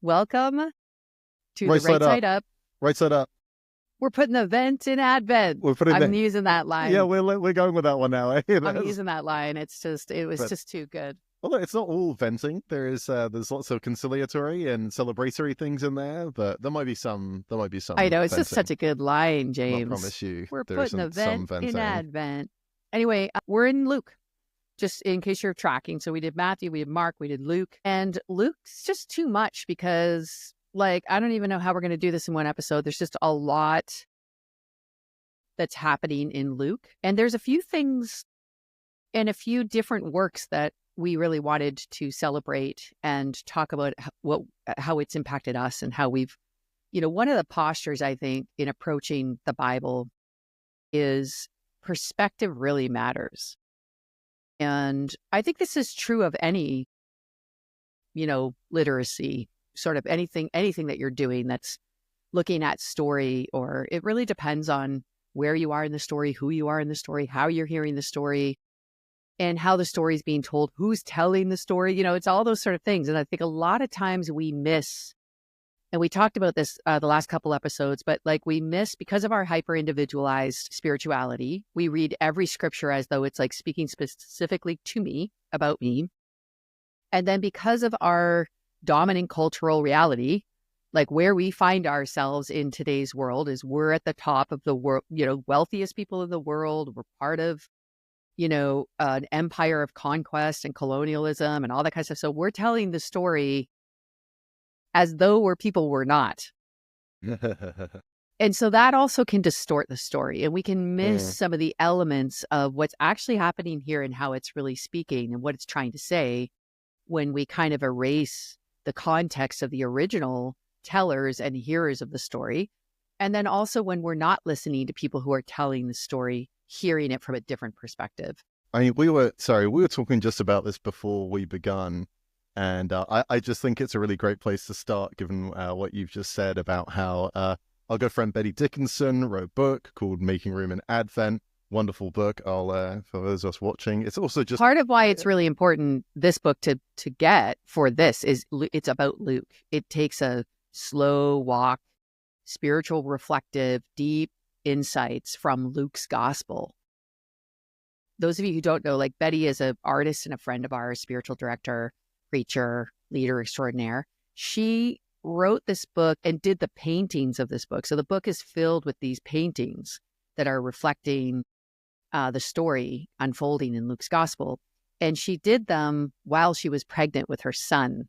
Welcome to Right the Right side up. Side Up. Right side up. We're putting the vent in Advent. We're putting I'm using that line. Yeah, we're going with that one now. I'm using that line. It was just too good. Although it's not all venting, there's lots of conciliatory and celebratory things in there, but there might be some. I know, it's venting. just such a good line, James. I promise you, we're there putting the isn't some vent in venting. Advent. Anyway, we're in Luke, just in case you're tracking. So we did Matthew, we did Mark, we did Luke, and Luke's just too much because, like, I don't even know how we're going to do this in one episode. There's just a lot that's happening in Luke, and there's a few things and a few different works that we really wanted to celebrate and talk about how it's impacted us and how we've, one of the postures, I think, in approaching the Bible is perspective really matters. And I think this is true of any, literacy, sort of anything that you're doing that's looking at story, or it really depends on where you are in the story, who you are in the story, how you're hearing the story, and how the story is being told, who's telling the story. It's all those sort of things. And I think a lot of times we miss, and we talked about this the last couple episodes, but like we miss, because of our hyper individualized spirituality, we read every scripture as though it's like speaking specifically to me, about me. And then because of our dominant cultural reality, like where we find ourselves in today's world is we're at the top of the world, wealthiest people in the world. We're part of, an empire of conquest and colonialism and all that kind of stuff. So we're telling the story as though we're people we're not. And so that also can distort the story, and we can miss some of the elements of what's actually happening here and how it's really speaking and what it's trying to say when we kind of erase the context of the original tellers and hearers of the story. And then also when we're not listening to people who are telling the story, hearing it from a different perspective. I mean, we were talking just about this before we begun. And I just think it's a really great place to start, given what you've just said about how our good friend Betty Dickinson wrote a book called Making Room in Advent. Wonderful book. For those of us watching, it's also just part of why it's really important, this book, to get for this is it's about Luke. It takes a slow walk, spiritual, reflective, deep insights from Luke's gospel. Those of you who don't know, like Betty is an artist and a friend of ours, spiritual director, preacher, leader extraordinaire. She wrote this book and did the paintings of this book. So the book is filled with these paintings that are reflecting the story unfolding in Luke's gospel. And she did them while she was pregnant with her son.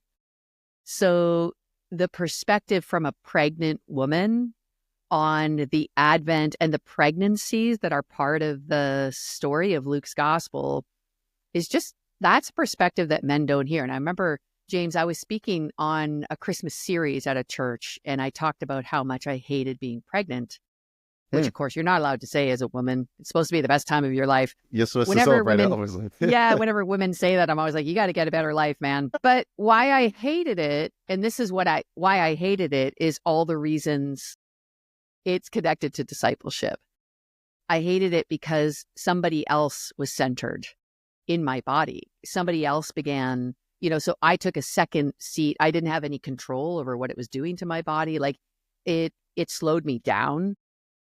So the perspective from a pregnant woman on the Advent and the pregnancies that are part of the story of Luke's gospel is just, that's a perspective that men don't hear. And I remember, James, I was speaking on a Christmas series at a church, and I talked about how much I hated being pregnant, which of course you're not allowed to say as a woman. It's supposed to be the best time of your life. You're supposed to celebrate it, obviously. Yeah, whenever women say that, I'm always like, you got to get a better life, man. But why I hated it, and this is why I hated it, is all the reasons it's connected to discipleship. I hated it because somebody else was centered in my body. Somebody else began, so I took a second seat. I didn't have any control over what it was doing to my body. Like it slowed me down.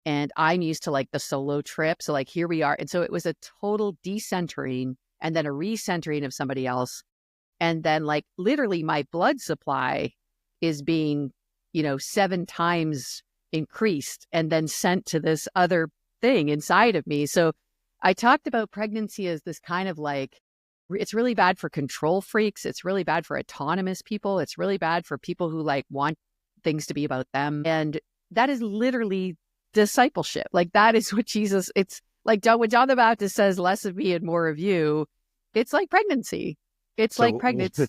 And I'm used to like the solo trip. So like here we are. And so it was a total decentering and then a recentering of somebody else. And then like literally my blood supply is being, 7 times increased and then sent to this other thing inside of me. So I talked about pregnancy as this kind of like, it's really bad for control freaks. It's really bad for autonomous people. It's really bad for people who like want things to be about them. And that is literally discipleship. Like that is what Jesus, it's like when John the Baptist says less of me and more of you, it's like pregnancy. It's like pregnancy.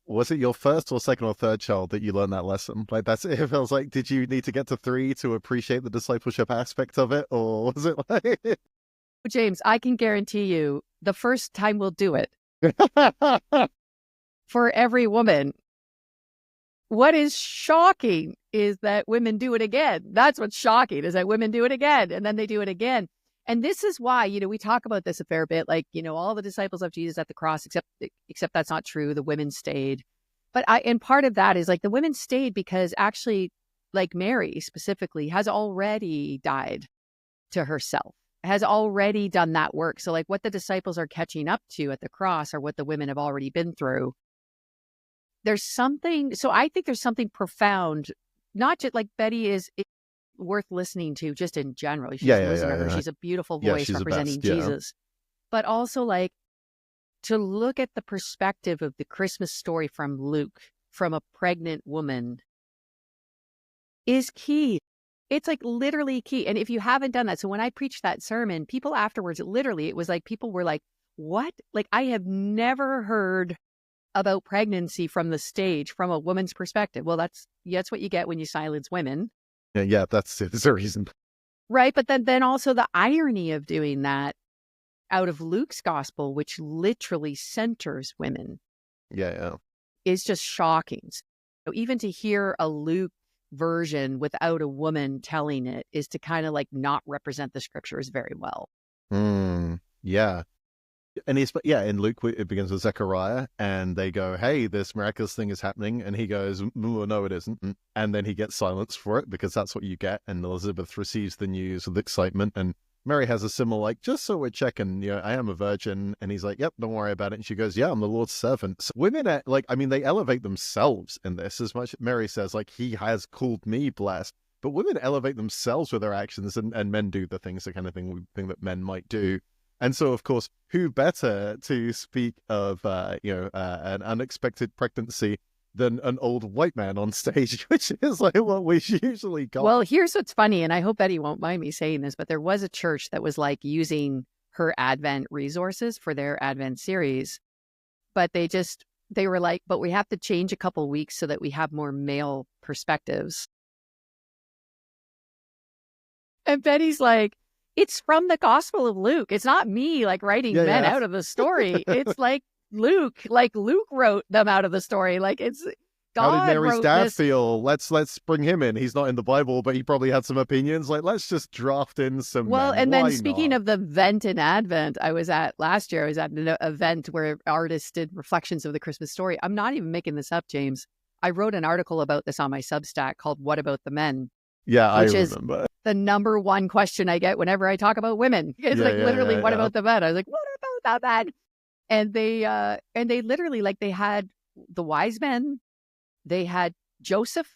Was it your first or second or third child that you learned that lesson? Like that's it. It feels like, did you need to get to 3 to appreciate the discipleship aspect of it? Or was it like... James, I can guarantee you the first time we'll do it. For every woman. What is shocking is that women do it again. That's what's shocking, is that women do it again, and then they do it again. And this is why, we talk about this a fair bit, like, all the disciples of Jesus at the cross, except that's not true. The women stayed. and part of that is like the women stayed because actually, like Mary specifically, has already died to herself, has already done that work. So like what the disciples are catching up to at the cross are what the women have already been through. There's something, so I think there's something profound, not just like Betty is worth listening to just in general. You should listen to her. She's a beautiful voice representing Jesus. But also like to look at the perspective of the Christmas story from Luke, from a pregnant woman, is key. It's like literally key. And if you haven't done that, so when I preached that sermon, people afterwards, literally, it was like people were like, what? Like, I have never heard about pregnancy from the stage from a woman's perspective. Well, that's what you get when you silence women. Yeah, that's it. There's a reason. Right. But then also the irony of doing that out of Luke's gospel, which literally centers women. Yeah. Is just shocking. So even to hear a Luke version without a woman telling it is to kind of like not represent the scriptures very well. Yeah. And in Luke, it begins with Zechariah, and they go, hey, this miraculous thing is happening. And he goes, no, it isn't. And then he gets silenced for it because that's what you get. And Elizabeth receives the news with excitement. And Mary has a similar, like, just so we're checking, I am a virgin. And he's like, yep, don't worry about it. And she goes, yeah, I'm the Lord's servant. So women, they elevate themselves in this as much. Mary says, like, he has called me blessed. But women elevate themselves with their actions, and men do the things, the kind of thing that men might do. And so, of course, who better to speak of, an unexpected pregnancy than an old white man on stage, which is like what we usually got. Well, here's what's funny, and I hope Betty won't mind me saying this, but there was a church that was like using her Advent resources for their Advent series, but they were like, but we have to change a couple weeks so that we have more male perspectives. And Betty's like, it's from the Gospel of Luke. It's not me like writing men out of the story. It's like Luke wrote them out of the story. Like it's God. How did Mary's dad this. feel? Let's bring him in. He's not in the Bible, but he probably had some opinions. Like, let's just draft in some. Well, men. And Why then speaking not? of the vent in Advent, last year I was at an event where artists did reflections of the Christmas story. I'm not even making this up, James. I wrote an article about this on my Substack called "What About the Men?" Yeah, I remember. Is the number one question I get whenever I talk about women. It's literally, what about the men? I was like, what about the men? And they literally, like, they had the wise men, they had Joseph.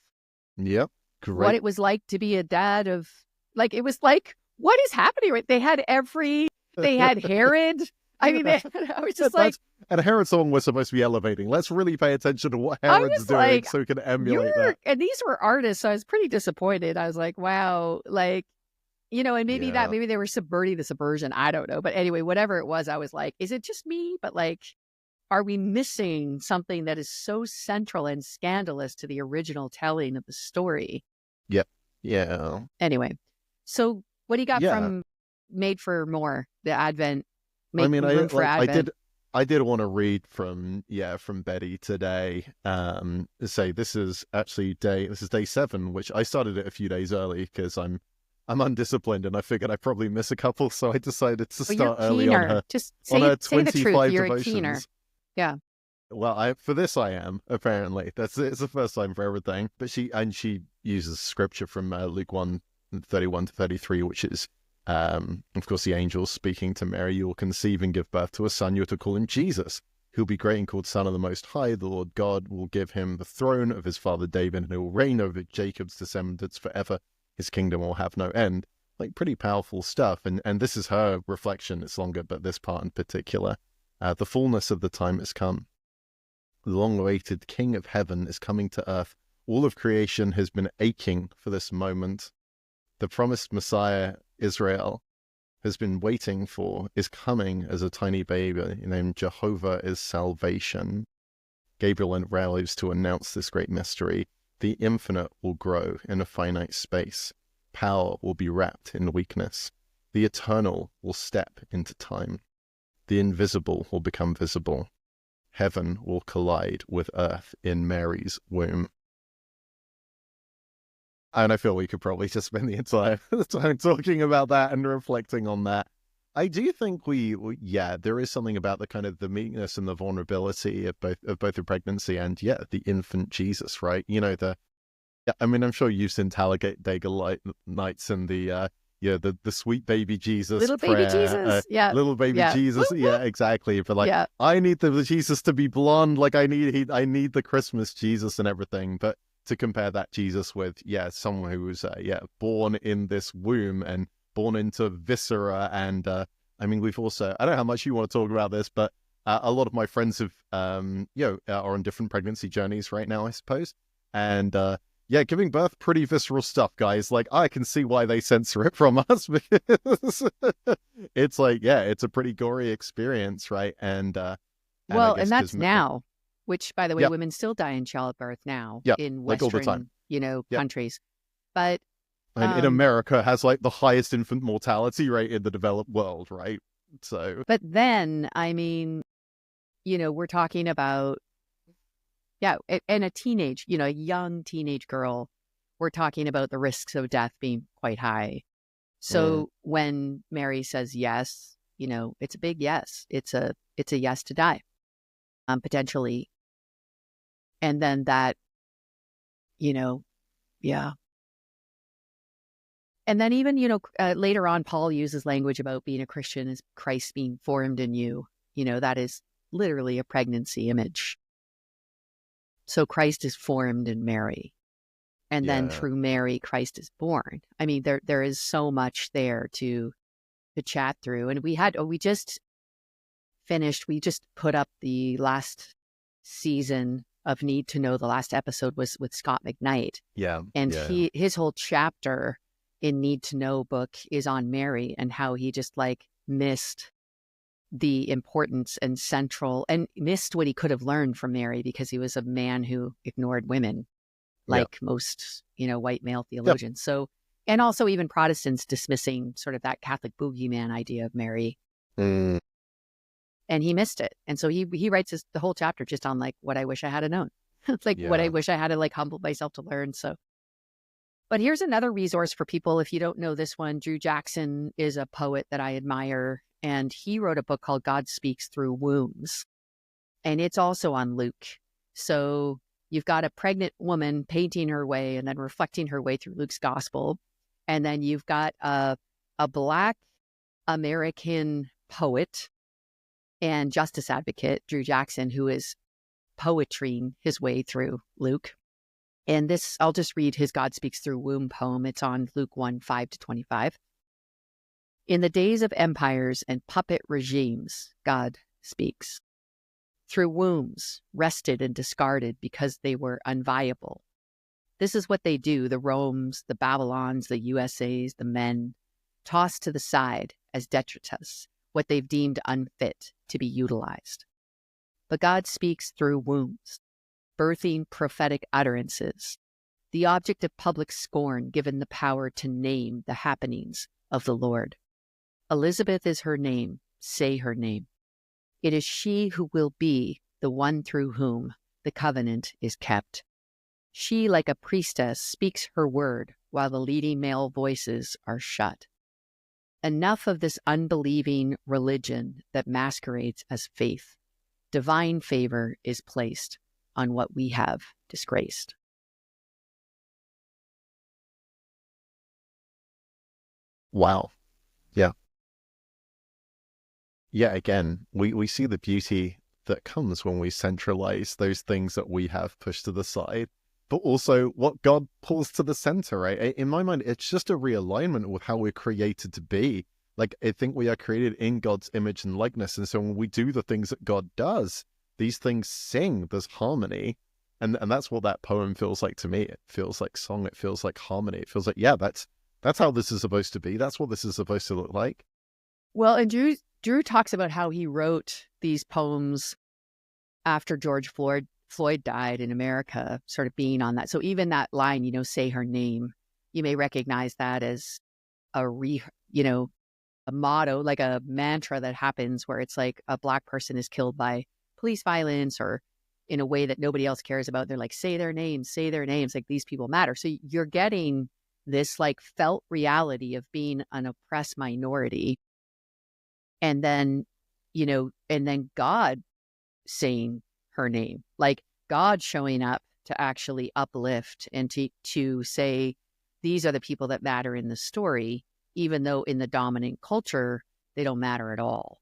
Yep, great. What it was like to be a dad of, like, it was like, what is happening? Right? They had Herod. I mean, I was just like, and Herod's song was supposed to be elevating. Let's really pay attention to what Herod's doing so we can emulate that. And these were artists, so I was pretty disappointed. I was like, wow, like, and maybe maybe they were subverting the subversion. I don't know. But anyway, whatever it was, I was like, is it just me? But like, are we missing something that is so central and scandalous to the original telling of the story? Yep. Yeah. Anyway, so what do you got from Made for More, the Advent? I did want to read from Betty today. Say this is day 7, which I started it a few days early because I'm undisciplined and I figured I'd probably miss a couple, so I decided to start early on her. Just on her say the truth. You're devotions. A keener. Yeah. Well, for this I am, apparently. It's the first time for everything. But she uses scripture from Luke 1:31 to 33, which is of course, the angel speaking to Mary, you will conceive and give birth to a son. You're to call him Jesus. He'll be great and called Son of the Most High. The Lord God will give him the throne of his father David, and he will reign over Jacob's descendants forever. His kingdom will have no end. Like, pretty powerful stuff. And this is her reflection. It's longer, but this part in particular. The fullness of the time has come. The long-awaited King of Heaven is coming to earth. All of creation has been aching for this moment. The promised Messiah, Israel, has been waiting for, is coming as a tiny baby named Jehovah is salvation. Gabriel arrives to announce this great mystery. The infinite will grow in a finite space. Power will be wrapped in weakness. The eternal will step into time. The invisible will become visible. Heaven will collide with earth in Mary's womb. And I feel we could probably just spend the entire time talking about that and reflecting on that. I do think yeah, there is something about the kind of the meekness and the vulnerability of both the pregnancy and yeah, the infant Jesus, right? You know, yeah, I mean, I'm sure you've seen Talladega Nights and the sweet baby Jesus Little baby prayer, Jesus. Yeah. little baby Yeah. Jesus, Whoop, yeah, whoop. exactly. But like, Yeah. I need the Jesus to be blonde, like I need the Christmas Jesus and everything. But to compare that Jesus with someone who was born in this womb and born into viscera, and I mean, we've also, I don't know how much you want to talk about this, but a lot of my friends have are on different pregnancy journeys right now, I suppose, and yeah, giving birth, pretty visceral stuff, guys. Like, I can see why they censor it from us because it's like, yeah, it's a pretty gory experience, right? And I Well, and guess because, that's now, which, by the way, yeah, women still die in childbirth now yeah, in like all the time. Western, Yeah. countries. But And in um, America has like the highest infant mortality rate in the developed world, right? So, but then, I mean, we're talking about, yeah, and a young teenage girl, we're talking about the risks of death being quite high. mm, So when Mary says yes, it's a big yes. It's a yes to die, potentially. And then that, you know, yeah. And then even, later on, Paul uses language about being a Christian as Christ being formed in you. That is literally a pregnancy image. So Christ is formed in Mary. And then yeah, through Mary, Christ is born. I mean, there is so much there to chat through. And we just finished, we just put up the last season of Need to Know. The last episode was with Scott McKnight. yeah, And yeah, his whole chapter in Need to Know book is on Mary and how he just like missed the importance and missed what he could have learned from Mary because he was a man who ignored women yeah, like most, white male yep. theologians. So, and also even Protestants dismissing sort of that Catholic boogeyman idea of Mary, Mm, and he missed it. And so he writes the whole chapter just on like what I wish I had known. It's like what I yeah. wish I had to like humble myself to learn. So, but here's another resource for people. If you don't know this one, Drew Jackson is a poet that I admire, and he wrote a book called God Speaks Through Wombs, and it's also on Luke. So you've got a pregnant woman painting her way and then reflecting her way through Luke's gospel. And then you've got a Black American poet and justice advocate, Drew Jackson, who is poetrying his way through Luke. And this, I'll just read his God Speaks Through Womb poem. It's on Luke 1:5-25. In the days of empires and puppet regimes, God speaks. Through wombs, wrested and discarded because they were unviable. This is what they do, the Romes, the Babylons, the USAs, the men, tossed to the side as detritus, what they've deemed unfit to be utilized. But God speaks through wombs, birthing prophetic utterances, the object of public scorn given the power to name the happenings of the Lord. Elizabeth is her name, say her name. It is she who will be the one through whom the covenant is kept. She, like a priestess, speaks her word while the leading male voices are shut. Enough of this unbelieving religion that masquerades as faith. Divine favor is placed on what we have disgraced. Wow. Yeah. Yeah, again, we see the beauty that comes when we centralize those things that we have pushed to the side, but also what God pulls to the center, right? In my mind, it's just a realignment with how we're created to be. Like, I think we are created in God's image and likeness. And so when we do the things that God does, these things sing, there's harmony. And that's what that poem feels like to me. It feels like song. It feels like harmony. It feels like, yeah, that's how this is supposed to be. That's what this is supposed to look like. Well, and Drew talks about how he wrote these poems after George Floyd died in America, sort of being on that. So even that line, say her name, you may recognize that as a motto, like a mantra that happens where it's like a Black person is killed by police violence or in a way that nobody else cares about. They're like, say their names, like these people matter. So you're getting this like felt reality of being an oppressed minority And then, and then God saying her name, like God showing up to actually uplift and to say, these are the people that matter in the story, even though in the dominant culture, they don't matter at all.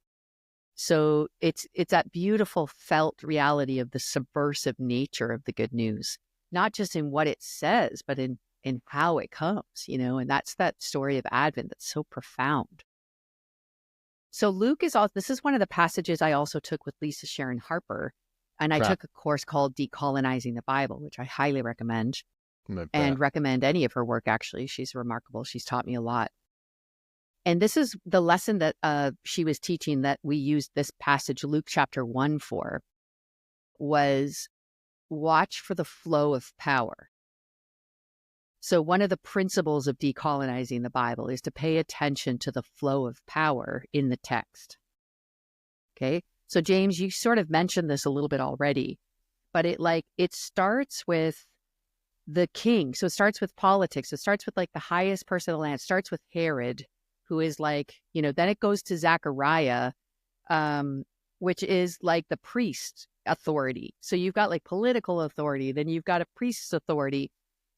So it's that beautiful felt reality of the subversive nature of the good news, not just in what it says, but in how it comes, and that's that story of Advent that's so profound. So Luke this is one of the passages I also took with Lisa Sharon Harper, and I took a course called Decolonizing the Bible, which I highly recommend, and recommend any of her work, actually. She's remarkable. She's taught me a lot. And this is the lesson that she was teaching that we used this passage, Luke chapter 1 for, was watch for the flow of power. So one of the principles of decolonizing the Bible is to pay attention to the flow of power in the text. Okay. So James, you sort of mentioned this a little bit already, but it starts with the king. So it starts with politics. It starts with like the highest person of the land. It starts with Herod, who is like, then it goes to Zechariah, which is like the priest authority. So you've got like political authority, then you've got a priest's authority.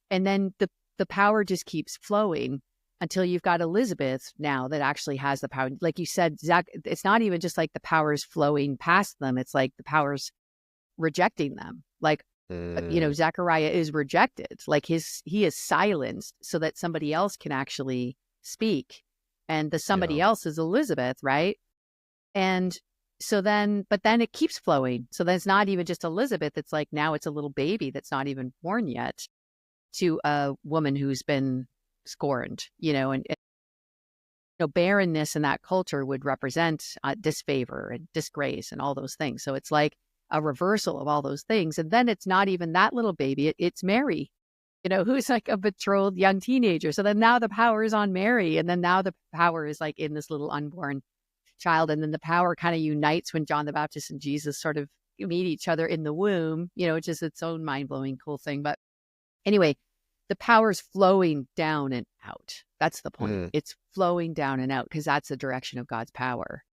And then the power just keeps flowing until you've got Elizabeth now that actually has the power. Like you said, it's not even just like the power's flowing past them. It's like the power's rejecting them. Like, Zechariah is rejected. Like he is silenced so that somebody else can actually speak. And the somebody else is Elizabeth, right? And so but then it keeps flowing. So then it's not even just Elizabeth. It's like now it's a little baby that's not even born yet, to a woman who's been scorned, and barrenness in that culture would represent disfavor and disgrace and all those things. So it's like a reversal of all those things. And then it's not even that little baby. It's Mary, who's like a betrothed young teenager. So then now the power is on Mary. And then now the power is like in this little unborn child. And then the power kind of unites when John the Baptist and Jesus sort of meet each other in the womb, which is its own mind-blowing cool thing. But anyway, the power's flowing down and out. That's the point. It's flowing down and out because that's the direction of God's power.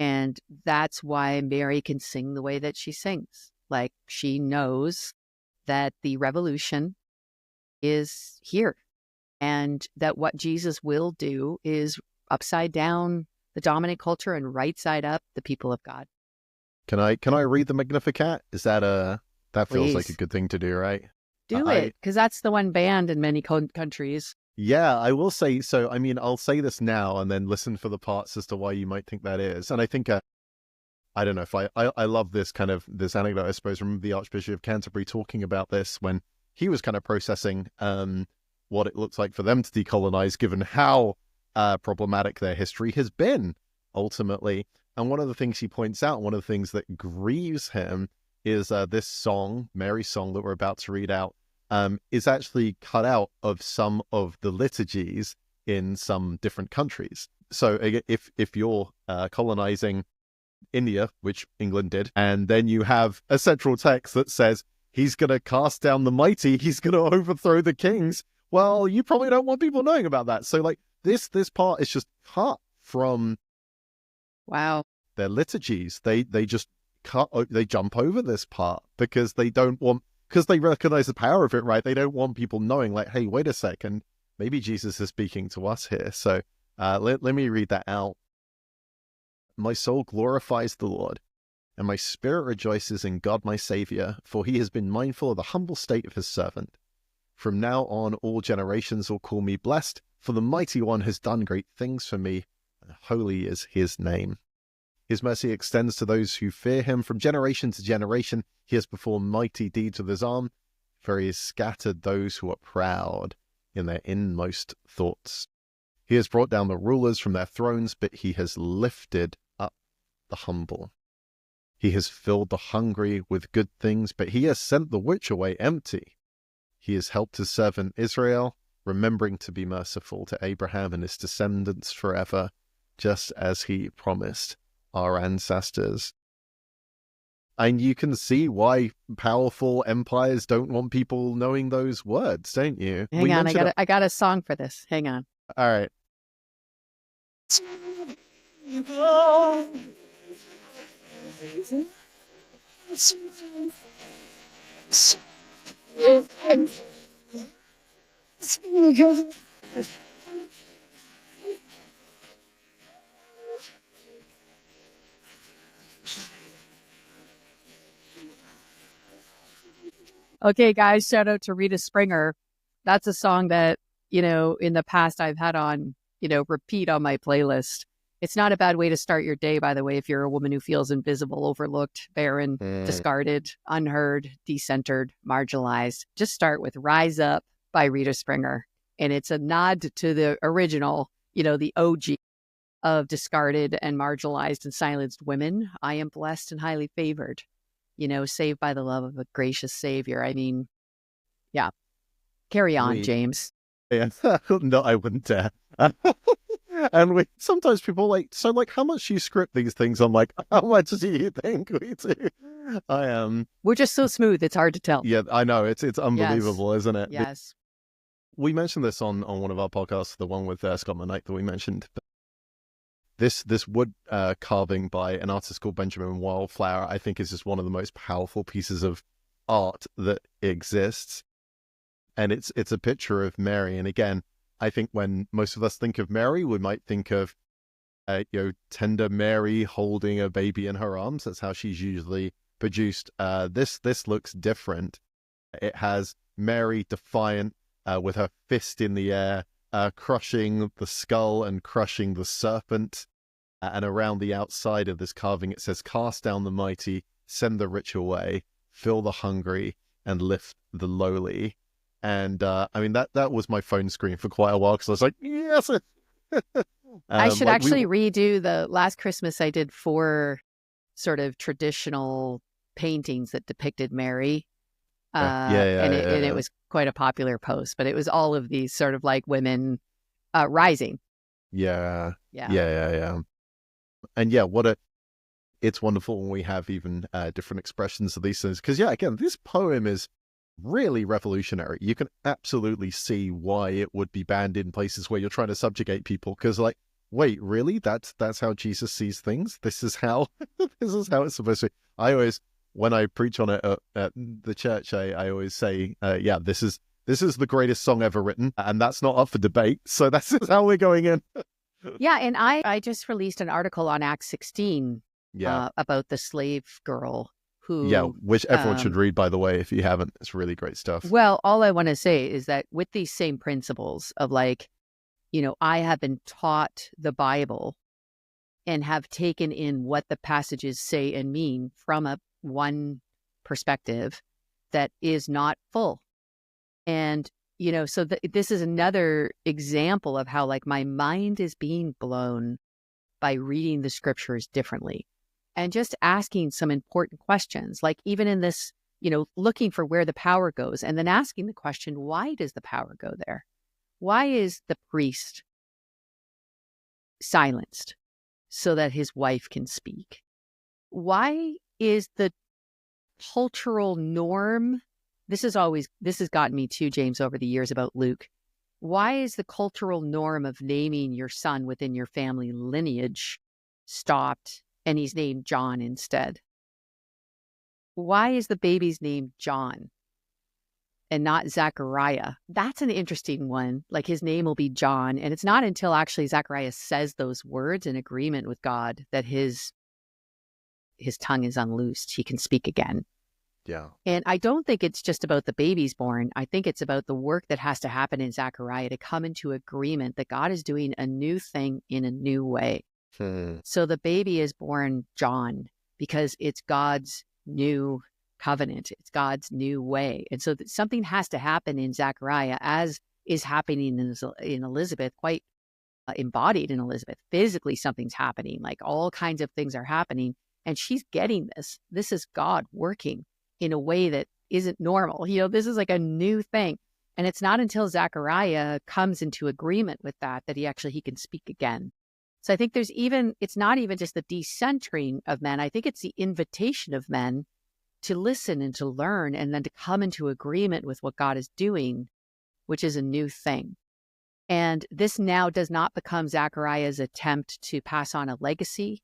And that's why Mary can sing the way that she sings. Like she knows that the revolution is here and that what Jesus will do is upside down the dominant culture and right side up the people of God. Can I read the Magnificat? Is that that feels Please. like a good thing to do, right? Do it, because that's the one banned in many countries. Yeah, I will say so. I mean, I'll say this now and then listen for the parts as to why you might think that is. And I think, I don't know if I love this this anecdote, I suppose, from the Archbishop of Canterbury talking about this when he was kind of processing what it looks like for them to decolonize, given how problematic their history has been ultimately. And one of the things he points out, one of the things that grieves him, is this song, Mary's song that we're about to read out, is actually cut out of some of the liturgies in some different countries. So if you're colonizing India, which England did, and then you have a central text that says, he's going to cast down the mighty, he's going to overthrow the kings, well, you probably don't want people knowing about that. So like this part is just cut from their liturgies. They just they jump over this part because they recognize the power of it, right? They don't want people knowing, like, hey, wait a second, maybe Jesus is speaking to us here. So let me read that out. My soul glorifies the Lord, and my spirit rejoices in God my Savior, for he has been mindful of the humble state of his servant. From now on all generations will call me blessed, for the Mighty One has done great things for me, and holy is his name. His mercy extends to those who fear him. From generation to generation, he has performed mighty deeds with his arm, for he has scattered those who are proud in their inmost thoughts. He has brought down the rulers from their thrones, but he has lifted up the humble. He has filled the hungry with good things, but he has sent the rich away empty. He has helped his servant Israel, remembering to be merciful to Abraham and his descendants forever, just as he promised our ancestors. And you can see why powerful empires don't want people knowing those words, don't you? Hang on, I got a song for this. Hang on. All right. Okay, guys, shout out to Rita Springer. That's a song that, in the past I've had on, repeat on my playlist. It's not a bad way to start your day, by the way, if you're a woman who feels invisible, overlooked, barren, discarded, unheard, decentered, marginalized. Just start with Rise Up by Rita Springer. And it's a nod to the original, the OG of discarded and marginalized and silenced women. I am blessed and highly favored, saved by the love of a gracious savior. I mean, yeah. Carry on, James. Yeah. No, I wouldn't dare. And sometimes people how much do you script these things? I'm like, how much do you think we do? We're just so smooth, it's hard to tell. Yeah, I know. It's unbelievable, yes. Isn't it? Yes. We mentioned this on one of our podcasts, the one with Scott McKnight that we mentioned. This wood carving by an artist called Benjamin Wildflower, I think, is just one of the most powerful pieces of art that exists. And it's a picture of Mary. And again, I think when most of us think of Mary, we might think of tender Mary holding a baby in her arms. That's how she's usually produced. This looks different. It has Mary defiant, with her fist in the air, crushing the skull and crushing the serpent. And around the outside of this carving, it says, "Cast down the mighty, send the rich away, fill the hungry, and lift the lowly." And I mean, that was my phone screen for quite a while, because I was like, yes. I should actually redo the last Christmas. I did 4 sort of traditional paintings that depicted Mary. And it was quite a popular post, but it was all of these sort of like women rising. Yeah. And yeah, it's wonderful when we have even different expressions of these things. Because again, this poem is really revolutionary. You can absolutely see why it would be banned in places where you're trying to subjugate people. Because wait, really? That's how Jesus sees things? This is how it's supposed to be. I always, when I preach on it at the church, I always say, this is the greatest song ever written, and that's not up for debate. So that's how we're going in. Yeah, and I just released an article on Acts 16 about the slave girl who... which everyone should read, by the way, if you haven't. It's really great stuff. Well, all I want to say is that with these same principles of I have been taught the Bible and have taken in what the passages say and mean from one perspective that is not full. And, so this is another example of how my mind is being blown by reading the scriptures differently and just asking some important questions, like even in this, looking for where the power goes and then asking the question, why does the power go there? Why is the priest silenced so that his wife can speak? Why is the cultural norm... This has gotten me too, James, over the years about Luke. Why is the cultural norm of naming your son within your family lineage stopped and he's named John instead? Why is the baby's name John and not Zachariah? That's an interesting one. His name will be John. And it's not until actually Zachariah says those words in agreement with God that his tongue is unloosed. He can speak again. Yeah. And I don't think it's just about the baby's born. I think it's about the work that has to happen in Zechariah to come into agreement that God is doing a new thing in a new way. So the baby is born John because it's God's new covenant. It's God's new way. And so something has to happen in Zechariah, as is happening in Elizabeth, quite embodied in Elizabeth. Physically, something's happening. All kinds of things are happening. And she's getting this. This is God working in a way that isn't normal. This is a new thing. And it's not until Zechariah comes into agreement with that he can speak again. So I think it's not even just the decentering of men. I think it's the invitation of men to listen and to learn and then to come into agreement with what God is doing, which is a new thing. And this now does not become Zechariah's attempt to pass on a legacy.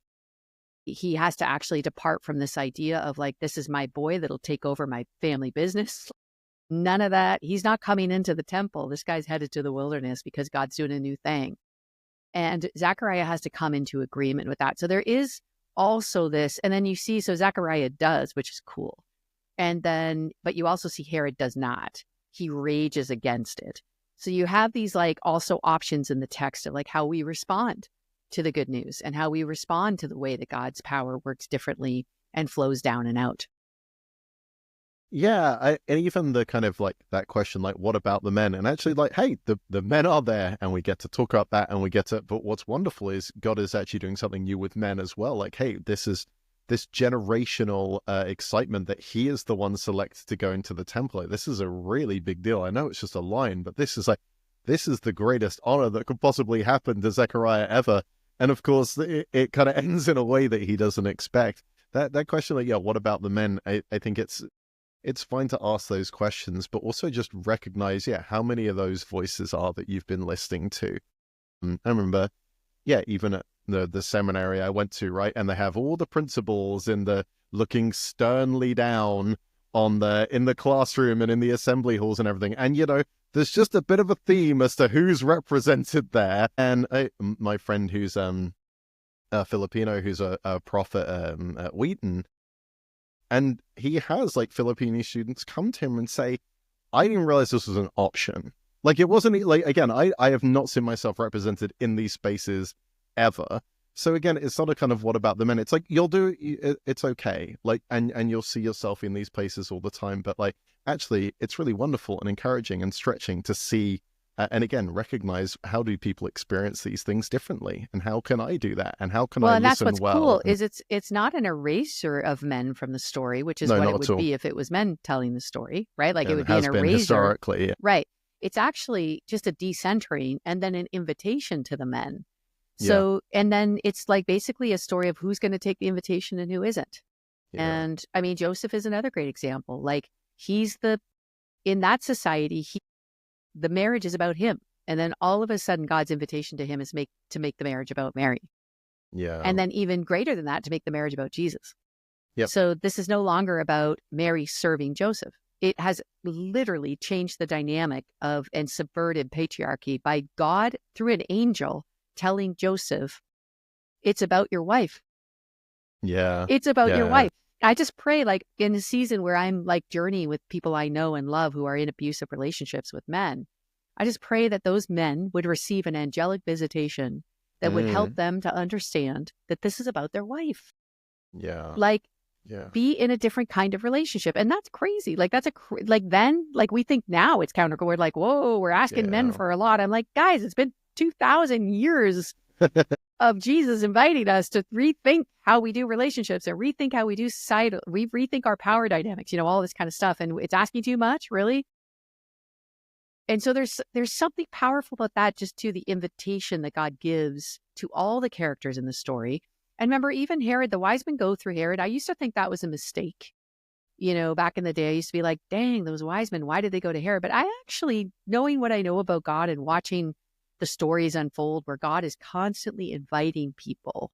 He has to actually depart from this idea of like, this is my boy that'll take over my family business. None of that. He's not coming into the temple. This guy's headed to the wilderness because God's doing a new thing. And Zechariah has to come into agreement with that. So there is also this, and then you see, so Zechariah does, which is cool. And then, but you also see Herod does not. He rages against it. So you have these like also options in the text of like how we respond to the good news and how we respond to the way that God's power works differently and flows down and out. Yeah, and even the kind of like that question, like, what about the men? And actually, like, hey, the men are there, and we get to talk about that, and we get to. But what's wonderful is God is actually doing something new with men as well. Like, hey, this is this generational excitement that he is the one selected to go into the temple. Like, this is a really big deal. I know it's just a line, but this is the greatest honor that could possibly happen to Zechariah ever. And of course, it kind of ends in a way that he doesn't expect. That question, like, yeah, what about the men? I think it's fine to ask those questions, but also just recognize, yeah, how many of those voices are that you've been listening to. I remember, yeah, even at the seminary I went to, right, and they have all the principals in the looking sternly down on in the classroom and in the assembly halls and everything, and there's just a bit of a theme as to who's represented there. And my friend who's Filipino, who's a prof at Wheaton. And he has like Filipino students come to him and say, I didn't realize this was an option. Like, it wasn't like, again, I have not seen myself represented in these spaces ever. So again, it's not a kind of what about the men. It's like, you'll do it's okay. Like, and you'll see yourself in these places all the time. But like, actually, it's really wonderful and encouraging and stretching to see. And again, recognize, how do people experience these things differently, and how can I do that, and how can I and that's listen what's cool is it's not an erasure of men from the story, which is what it would be if it was men telling the story, right? Like, it would be an erasure historically, yeah. Right? It's actually just a decentering and then an invitation to the men. So, and then it's like basically a story of who's going to take the invitation and who isn't. Yeah. And I mean, Joseph is another great example. Like, he's in that society, the marriage is about him. And then all of a sudden, God's invitation to him is to make the marriage about Mary. Yeah. And then even greater than that, to make the marriage about Jesus. Yep. So this is no longer about Mary serving Joseph. It has literally changed the dynamic of and subverted patriarchy by God through an angel telling Joseph, it's about your wife. Yeah. It's about your wife. I just pray, like, in a season where I'm like journeying with people I know and love who are in abusive relationships with men, I just pray that those men would receive an angelic visitation that would help them to understand that this is about their wife. Yeah. Like, be in a different kind of relationship. And that's crazy. Like, that's then we think now it's counter. We're like, whoa, we're asking men for a lot. I'm like, guys, it's been 2,000 years of Jesus inviting us to rethink how we do relationships and rethink how we do societal. We rethink our power dynamics, all this kind of stuff. And it's asking too much, really. And so there's something powerful about that, just to the invitation that God gives to all the characters in the story. And remember, even Herod, the wise men go through Herod. I used to think that was a mistake. Back in the day, I used to be like, dang, those wise men, why did they go to Herod? But I actually, knowing what I know about God and watching the stories unfold where God is constantly inviting people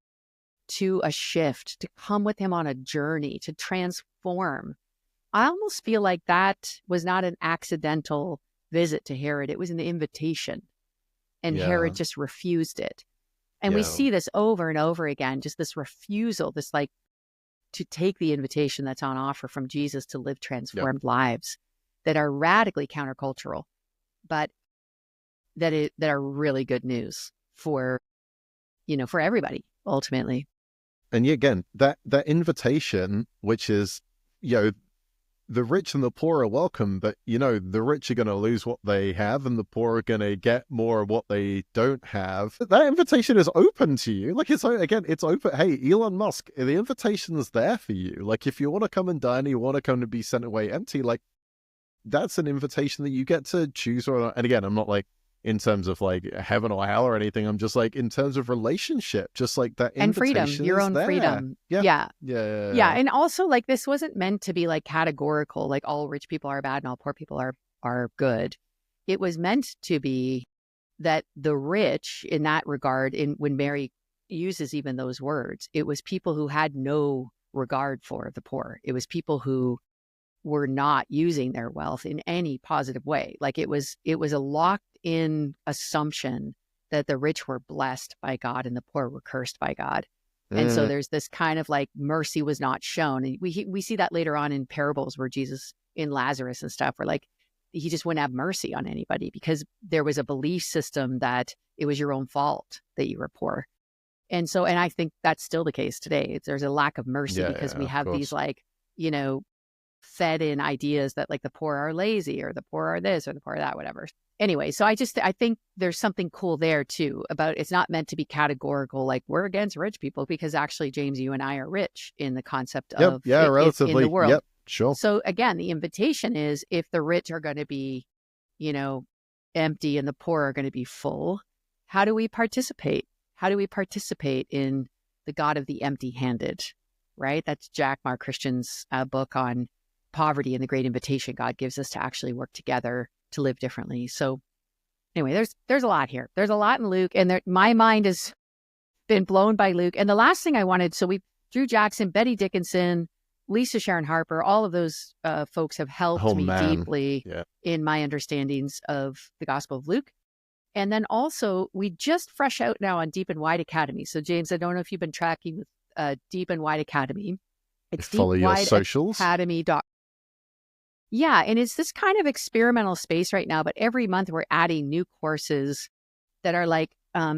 to a shift, to come with him on a journey, to transform. I almost feel like that was not an accidental visit to Herod. It was an invitation. And Herod just refused it. And we see this over and over again, just this refusal, this like to take the invitation that's on offer from Jesus to live transformed lives that are radically countercultural, but that are really good news for everybody ultimately. And again, that invitation, which is, the rich and the poor are welcome, but the rich are going to lose what they have and the poor are going to get more of what they don't have. That invitation is open to you. Like, it's open. Hey, Elon Musk, the invitation is there for you. Like, if you want to come and die and you want to come to be sent away empty, like, that's an invitation that you get to choose. And again, I'm not like in terms of like heaven or hell or anything. I'm just like in terms of relationship, just like that and freedom, your own freedom. Yeah. And also, like, this wasn't meant to be like categorical, like all rich people are bad and all poor people are good. It was meant to be that the rich in that regard, when Mary uses even those words, it was people who had no regard for the poor. It was people who were not using their wealth in any positive way. Like it was a locked in assumption that the rich were blessed by God and the poor were cursed by God. And so there's this kind of like mercy was not shown. And we see that later on in parables where Jesus in Lazarus and stuff, where like he just wouldn't have mercy on anybody because there was a belief system that it was your own fault that you were poor. And so, and I think that's still the case today. There's a lack of mercy because we have these like, you know, fed in ideas that like the poor are lazy or the poor are this or the poor are that, whatever. Anyway, so I think there's something cool there too about it's not meant to be categorical, like we're against rich people, because actually, James, you and I are rich in the concept of relatively in the world. Yep, sure. So again, the invitation is if the rich are going to be, you know, empty and the poor are going to be full, how do we participate? How do we participate in the God of the empty-handed, right? That's Jack Mark Christian's book on poverty and the great invitation God gives us to actually work together to live differently. So anyway, there's a lot here. There's a lot in Luke, and my mind has been blown by Luke. And the last thing I wanted, so Drew Jackson, Betty Dickinson, Lisa Sharon Harper, all of those folks have helped me deeply in my understandings of the Gospel of Luke. And then also, we just fresh out now on Deep and Wide Academy. So James, I don't know if you've been tracking with Deep and Wide Academy. It's follow your socials. Academy.com. Yeah, and it's this kind of experimental space right now, but every month we're adding new courses that are like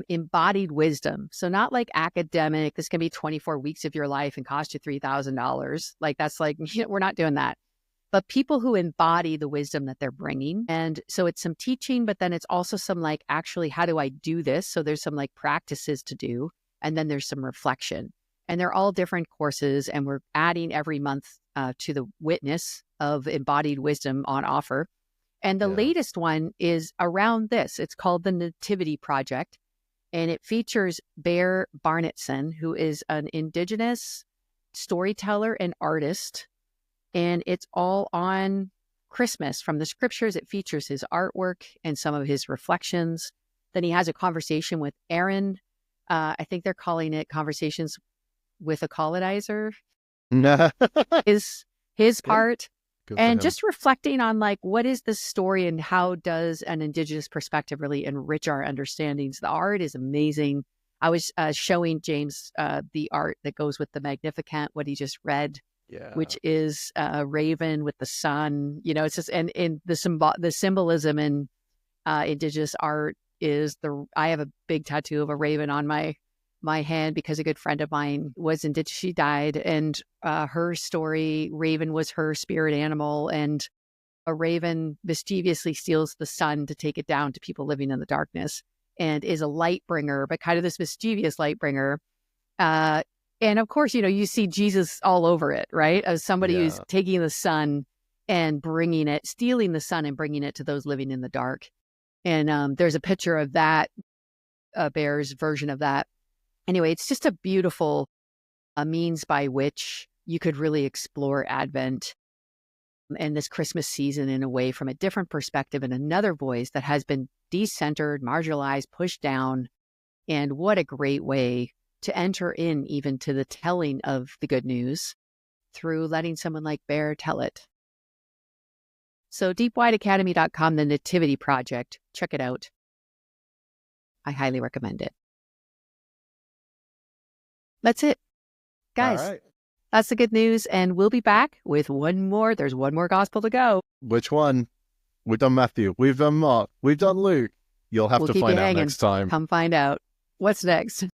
embodied wisdom. So not like academic, this can be 24 weeks of your life and cost you $3,000. Like that's like, you know, we're not doing that. But people who embody the wisdom that they're bringing. And so it's some teaching, but then it's also some like, actually, how do I do this? So there's some like practices to do. And then there's some reflection. And they're all different courses. And we're adding every month to the witness of embodied wisdom on offer. And the latest one is around this. It's called the Nativity Project. And it features Bear Barnettson, who is an Indigenous storyteller and artist. And it's all on Christmas. From the scriptures, it features his artwork and some of his reflections. Then he has a conversation with Aaron. I think they're calling it Conversations with a Colonizer. His part. And just reflecting on like, what is the story and how does an Indigenous perspective really enrich our understandings? The art is amazing. I was showing James the art that goes with the Magnificat, what he just read, which is a raven with the sun. You know, it's just, and in the symbolism in Indigenous art is I have a big tattoo of a raven on my hand because a good friend of mine was Indigenous. She died, and her story, raven was her spirit animal, and a raven mischievously steals the sun to take it down to people living in the darkness, and is a light bringer, but kind of this mischievous light bringer. And of course, you know, you see Jesus all over it, right? As somebody who's taking the sun and stealing the sun and bringing it to those living in the dark. And there's a picture of that, Bear's version of that. Anyway, it's just a beautiful means by which you could really explore Advent and this Christmas season in a way from a different perspective and another voice that has been decentered, marginalized, pushed down. And what a great way to enter in even to the telling of the good news through letting someone like Bear tell it. So deepwideacademy.com, the Nativity Project, check it out. I highly recommend it. That's it, guys. All right. That's the good news. And we'll be back with one more. There's one more gospel to go. Which one? We've done Matthew. We've done Mark. We've done Luke. You'll have to find out next time. Come find out. What's next?